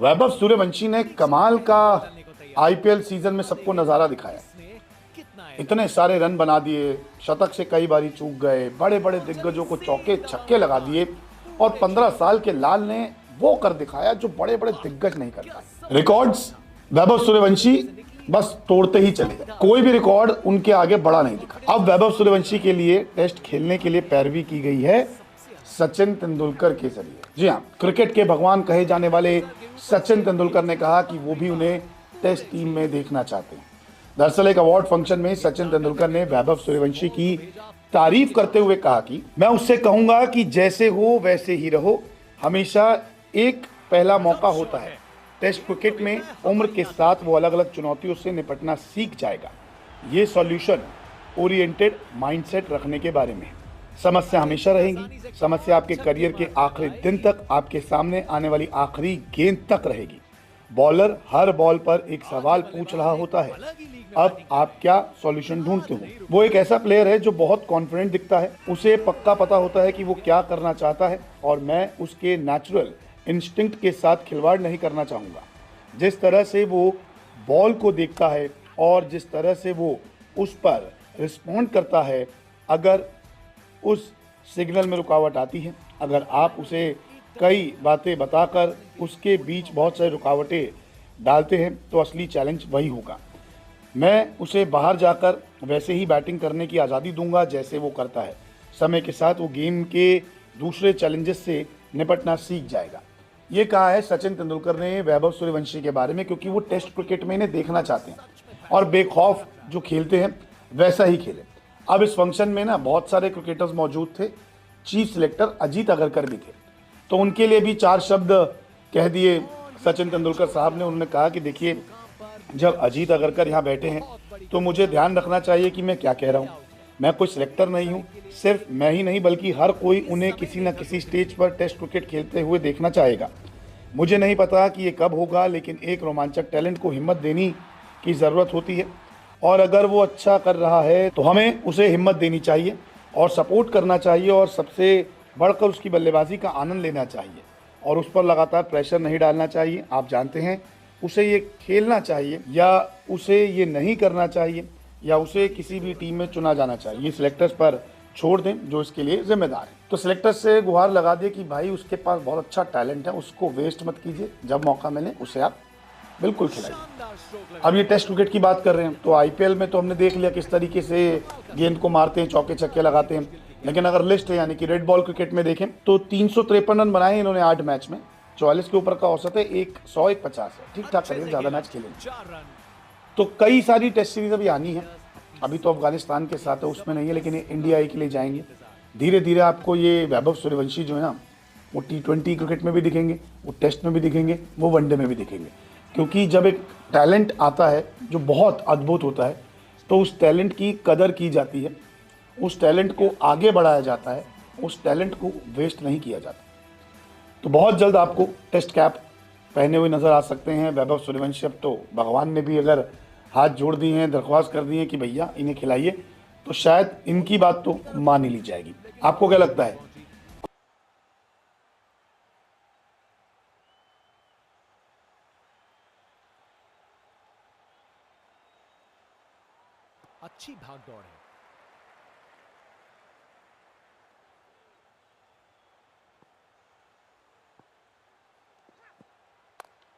वैभव सूर्यवंशी ने कमाल का आईपीएल सीजन में सबको नजारा दिखाया। इतने सारे रन बना दिए, शतक से कई बारी चूक गए, बड़े बड़े दिग्गजों को चौके छक्के लगा दिए और 15 साल के लाल ने वो कर दिखाया जो बड़े बड़े दिग्गज नहीं कर पाए। रिकॉर्ड्स वैभव सूर्यवंशी बस तोड़ते ही चले गए, कोई भी रिकॉर्ड उनके आगे बड़ा नहीं दिखा। अब वैभव सूर्यवंशी के लिए टेस्ट खेलने के लिए पैरवी की गई है सचिन तेंदुलकर के जरिए। जी हाँ, क्रिकेट के भगवान कहे जाने वाले सचिन तेंदुलकर ने कहा कि वो भी उन्हें टेस्ट टीम में देखना चाहते हैं। दरअसल एक अवार्ड फंक्शन में सचिन तेंदुलकर ने वैभव सूर्यवंशी की तारीफ करते हुए कहा कि मैं उससे कहूंगा कि जैसे हो वैसे ही रहो, हमेशा एक पहला मौका होता है। टेस्ट क्रिकेट में उम्र के साथ वो अलग अलग चुनौतियों से निपटना सीख जाएगा। ये सॉल्यूशन ओरिएंटेड माइंडसेट रखने के बारे में है। समस्या हमेशा रहेगी, समस्या आपके करियर के आखिरी दिन तक, आपके सामने आने वाली आखिरी गेंद तक रहेगी। बॉलर हर बॉल पर एक सवाल पूछ रहा होता है, अब आप क्या सॉल्यूशन ढूंढते हो। वो एक ऐसा प्लेयर है जो बहुत कॉन्फिडेंट दिखता है, उसे पक्का पता होता है कि वो क्या करना चाहता है और मैं उसके नेचुरल इंस्टिंक्ट के साथ खिलवाड़ नहीं करना चाहूँगा। जिस तरह से वो बॉल को देखता है और जिस तरह से वो उस पर रिस्पॉन्ड करता है, अगर उस सिग्नल में रुकावट आती है, अगर आप उसे कई बातें बताकर उसके बीच बहुत सारी रुकावटें डालते हैं, तो असली चैलेंज वही होगा। मैं उसे बाहर जाकर वैसे ही बैटिंग करने की आज़ादी दूंगा जैसे वो करता है। समय के साथ वो गेम के दूसरे चैलेंजेस से निपटना सीख जाएगा। ये कहा है सचिन तेंदुलकर ने वैभव सूर्यवंशी के बारे में, क्योंकि वो टेस्ट क्रिकेट में इन्हें देखना चाहते हैं और बेखौफ जो खेलते हैं वैसा ही खेले। अब इस फंक्शन में ना बहुत सारे क्रिकेटर्स मौजूद थे, चीफ सिलेक्टर अजीत अगरकर भी थे, तो उनके लिए भी 4 शब्द कह दिए सचिन तेंदुलकर साहब ने। उन्होंने कहा कि देखिए, जब अजीत अगरकर यहाँ बैठे हैं तो मुझे ध्यान रखना चाहिए कि मैं क्या कह रहा हूँ। मैं कोई सिलेक्टर नहीं हूँ, सिर्फ मैं ही नहीं बल्कि हर कोई उन्हें किसी न किसी स्टेज पर टेस्ट क्रिकेट खेलते हुए देखना चाहेगा। मुझे नहीं पता कि ये कब होगा, लेकिन एक रोमांचक टैलेंट को हिम्मत देने की ज़रूरत होती है और अगर वो अच्छा कर रहा है तो हमें उसे हिम्मत देनी चाहिए और सपोर्ट करना चाहिए और सबसे बढ़कर उसकी बल्लेबाजी का आनंद लेना चाहिए और उस पर लगातार प्रेशर नहीं डालना चाहिए। आप जानते हैं, उसे ये खेलना चाहिए या उसे ये नहीं करना चाहिए या उसे किसी भी टीम में चुना जाना चाहिए, ये सिलेक्टर्स पर छोड़ दें जो इसके लिए जिम्मेदार है। तो सिलेक्टर्स से गुहार लगा दिए कि भाई उसके पास बहुत अच्छा टैलेंट है, उसको वेस्ट मत कीजिए, जब मौका मिले उसे आप बिल्कुल खिलाइए। अब ये टेस्ट क्रिकेट की बात कर रहे हैं तो आईपीएल में तो हमने देख लिया किस तरीके से गेंद को मारते हैं, चौके छक्के लगाते हैं, लेकिन अगर लिस्ट है यानी कि रेड बॉल क्रिकेट में देखें तो 353 रन बनाए इन्होंने 8 मैच में, 44 के ऊपर का औसत है, 100 एक 50 है, ठीक ठाक करिए, ज़्यादा मैच खेलेंगे। तो कई सारी टेस्ट सीरीज अभी आनी है, अभी तो अफगानिस्तान के साथ है उसमें नहीं है, लेकिन ये इंडिया के लिए जाएंगे। धीरे धीरे आपको ये वैभव सूर्यवंशी जो है ना, वो T20 क्रिकेट में भी दिखेंगे, वो टेस्ट में भी दिखेंगे, वो वनडे में भी दिखेंगे। क्योंकि जब एक टैलेंट आता है जो बहुत अद्भुत होता है तो उस टैलेंट की कदर की जाती है, उस टैलेंट को आगे बढ़ाया जाता है, उस टैलेंट को वेस्ट नहीं किया जाता। तो बहुत जल्द आपको टेस्ट कैप पहने हुए नज़र आ सकते हैं वैभव सूर्यवंशी। अब तो भगवान ने भी अगर हाथ जोड़ दिए हैं, दरख्वास्त कर दी है कि भैया इन्हें खिलाइए, तो शायद इनकी बात तो मान ही ली जाएगी। आपको क्या लगता है? अच्छी भागदौड़ है।